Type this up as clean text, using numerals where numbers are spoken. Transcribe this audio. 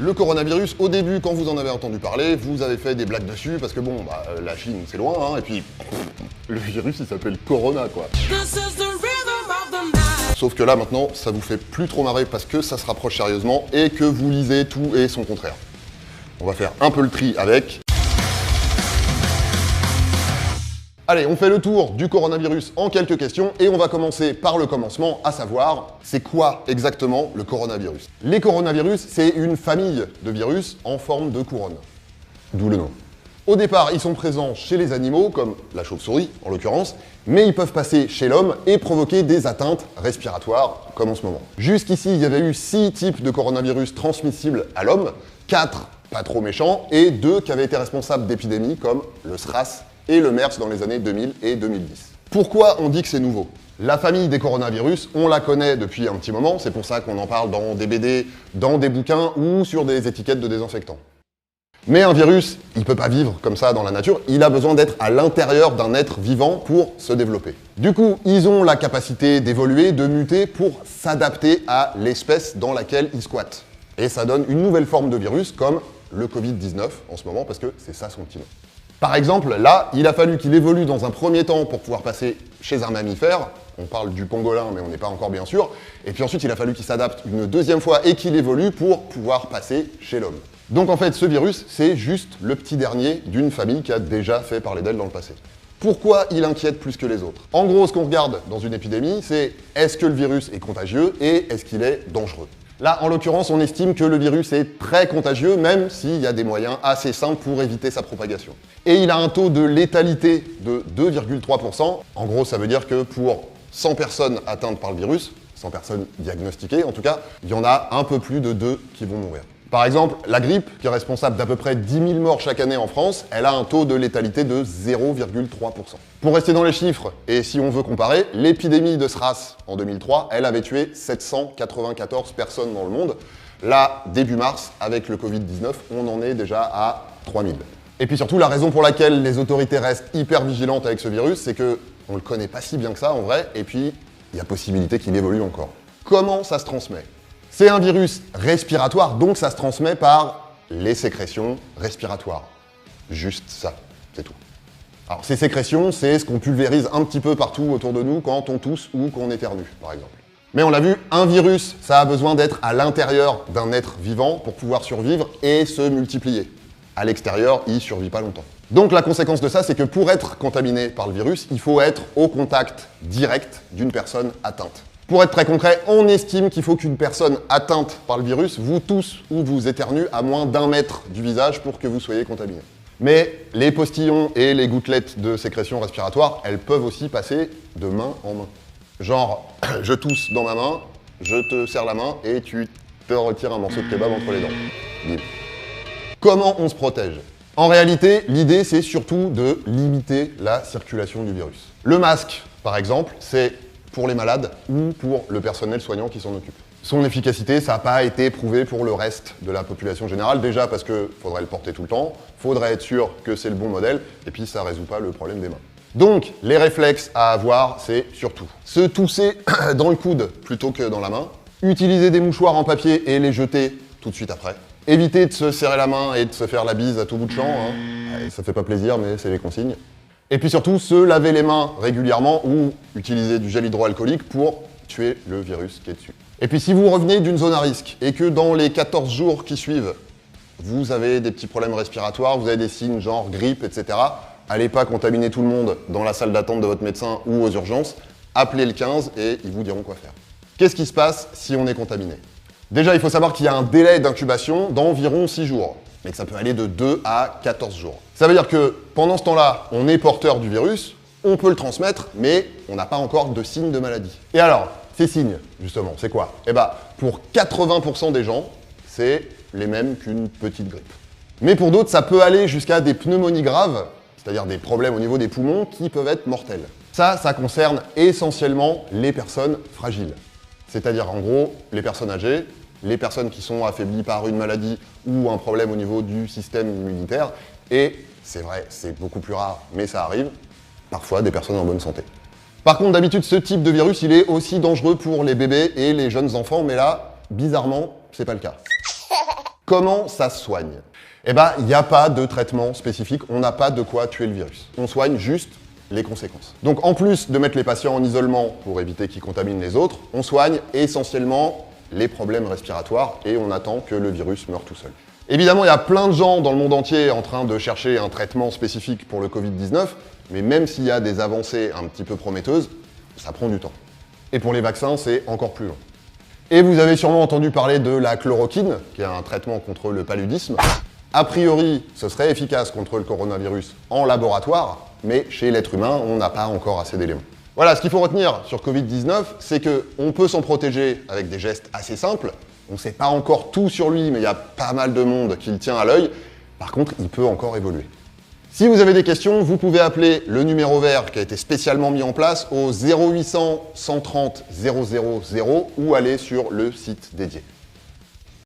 Le coronavirus, au début, quand vous en avez entendu parler, vous avez fait des blagues dessus, parce que bon, la Chine, c'est loin, hein, et puis le virus, il s'appelle Corona, quoi. Sauf que là, maintenant, ça vous fait plus trop marrer parce que ça se rapproche sérieusement et que vous lisez tout et son contraire. On va faire un peu le tri avec. Allez, on fait le tour du coronavirus en quelques questions et on va commencer par le commencement, à savoir, c'est quoi exactement le coronavirus? Les coronavirus, c'est une famille de virus en forme de couronne, d'où le nom. Au départ, ils sont présents chez les animaux, comme la chauve-souris en l'occurrence, mais ils peuvent passer chez l'homme et provoquer des atteintes respiratoires, comme en ce moment. Jusqu'ici, il y avait eu 6 types de coronavirus transmissibles à l'homme, 4 pas trop méchants, et 2 qui avaient été responsables d'épidémies comme le SRAS et le MERS dans les années 2000 et 2010. Pourquoi on dit que c'est nouveau? La famille des coronavirus, on la connaît depuis un petit moment, c'est pour ça qu'on en parle dans des BD, dans des bouquins ou sur des étiquettes de désinfectants. Mais un virus, il peut pas vivre comme ça dans la nature, il a besoin d'être à l'intérieur d'un être vivant pour se développer. Du coup, ils ont la capacité d'évoluer, de muter pour s'adapter à l'espèce dans laquelle ils squattent. Et ça donne une nouvelle forme de virus comme le Covid-19 en ce moment, parce que c'est ça son petit nom. Par exemple, là, il a fallu qu'il évolue dans un premier temps pour pouvoir passer chez un mammifère, on parle du pangolin mais on n'est pas encore bien sûr, et puis ensuite il a fallu qu'il s'adapte une deuxième fois et qu'il évolue pour pouvoir passer chez l'homme. Donc en fait, ce virus, c'est juste le petit dernier d'une famille qui a déjà fait parler d'elle dans le passé. Pourquoi il inquiète plus que les autres? En gros, ce qu'on regarde dans une épidémie, c'est est-ce que le virus est contagieux et est-ce qu'il est dangereux? Là, en l'occurrence, on estime que le virus est très contagieux, même s'il y a des moyens assez simples pour éviter sa propagation. Et il a un taux de létalité de 2,3%. En gros, ça veut dire que pour 100 personnes atteintes par le virus, 100 personnes diagnostiquées en tout cas, il y en a un peu plus de 2 qui vont mourir. Par exemple, la grippe, qui est responsable d'à peu près 10 000 morts chaque année en France, elle a un taux de létalité de 0,3%. Pour rester dans les chiffres, et si on veut comparer, l'épidémie de SRAS en 2003, elle avait tué 794 personnes dans le monde. Là, début mars, avec le Covid-19, on en est déjà à 3000. Et puis surtout, la raison pour laquelle les autorités restent hyper vigilantes avec ce virus, c'est que on le connaît pas si bien que ça en vrai, et puis il y a possibilité qu'il évolue encore. Comment ça se transmet? C'est un virus respiratoire, donc ça se transmet par les sécrétions respiratoires. Juste ça, c'est tout. Alors ces sécrétions, c'est ce qu'on pulvérise un petit peu partout autour de nous quand on tousse ou qu'on éternue, par exemple. Mais on l'a vu, un virus, ça a besoin d'être à l'intérieur d'un être vivant pour pouvoir survivre et se multiplier. À l'extérieur, il ne survit pas longtemps. Donc la conséquence de ça, c'est que pour être contaminé par le virus, il faut être au contact direct d'une personne atteinte. Pour être très concret, on estime qu'il faut qu'une personne atteinte par le virus vous tousse ou vous éternue à moins d'1 mètre du visage pour que vous soyez contaminé. Mais les postillons et les gouttelettes de sécrétion respiratoire, elles peuvent aussi passer de main en main. Genre, je tousse dans ma main, je te serre la main et tu te retires un morceau de kebab entre les dents. Bim. Comment on se protège? En réalité, l'idée, c'est surtout de limiter la circulation du virus. Le masque, par exemple, c'est pour les malades ou pour le personnel soignant qui s'en occupe. Son efficacité, ça n'a pas été prouvé pour le reste de la population générale, déjà parce qu'il faudrait le porter tout le temps, faudrait être sûr que c'est le bon modèle, et puis ça ne résout pas le problème des mains. Donc, les réflexes à avoir, c'est surtout se tousser dans le coude plutôt que dans la main, utiliser des mouchoirs en papier et les jeter tout de suite après, éviter de se serrer la main et de se faire la bise à tout bout de champ, hein. Ça fait pas plaisir, mais c'est les consignes. Et puis surtout, se laver les mains régulièrement ou utiliser du gel hydroalcoolique pour tuer le virus qui est dessus. Et puis si vous revenez d'une zone à risque et que dans les 14 jours qui suivent, vous avez des petits problèmes respiratoires, vous avez des signes genre grippe, etc., allez pas contaminer tout le monde dans la salle d'attente de votre médecin ou aux urgences, appelez le 15 et ils vous diront quoi faire. Qu'est-ce qui se passe si on est contaminé? Déjà, il faut savoir qu'il y a un délai d'incubation d'environ 6 jours. Mais que ça peut aller de 2 à 14 jours. Ça veut dire que pendant ce temps-là, on est porteur du virus, on peut le transmettre, mais on n'a pas encore de signes de maladie. Et alors, ces signes, justement, c'est quoi? Eh ben, pour 80% des gens, c'est les mêmes qu'une petite grippe. Mais pour d'autres, ça peut aller jusqu'à des pneumonies graves, c'est-à-dire des problèmes au niveau des poumons qui peuvent être mortels. Ça concerne essentiellement les personnes fragiles. C'est-à-dire, en gros, les personnes âgées, les personnes qui sont affaiblies par une maladie ou un problème au niveau du système immunitaire, et c'est vrai, c'est beaucoup plus rare, mais ça arrive, parfois des personnes en bonne santé. Par contre, d'habitude, ce type de virus, il est aussi dangereux pour les bébés et les jeunes enfants, mais là, bizarrement, c'est pas le cas. Comment ça se soigne? Eh ben, il n'y a pas de traitement spécifique, on n'a pas de quoi tuer le virus. On soigne juste les conséquences. Donc en plus de mettre les patients en isolement pour éviter qu'ils contaminent les autres, on soigne essentiellement les problèmes respiratoires et on attend que le virus meure tout seul. Évidemment, il y a plein de gens dans le monde entier en train de chercher un traitement spécifique pour le Covid-19, mais même s'il y a des avancées un petit peu prometteuses, ça prend du temps. Et pour les vaccins, c'est encore plus long. Et vous avez sûrement entendu parler de la chloroquine, qui est un traitement contre le paludisme. A priori, ce serait efficace contre le coronavirus en laboratoire, mais chez l'être humain, on n'a pas encore assez d'éléments. Voilà, ce qu'il faut retenir sur Covid-19, c'est qu'on peut s'en protéger avec des gestes assez simples. On ne sait pas encore tout sur lui, mais il y a pas mal de monde qui le tient à l'œil. Par contre, il peut encore évoluer. Si vous avez des questions, vous pouvez appeler le numéro vert qui a été spécialement mis en place au 0800 130 000 ou aller sur le site dédié.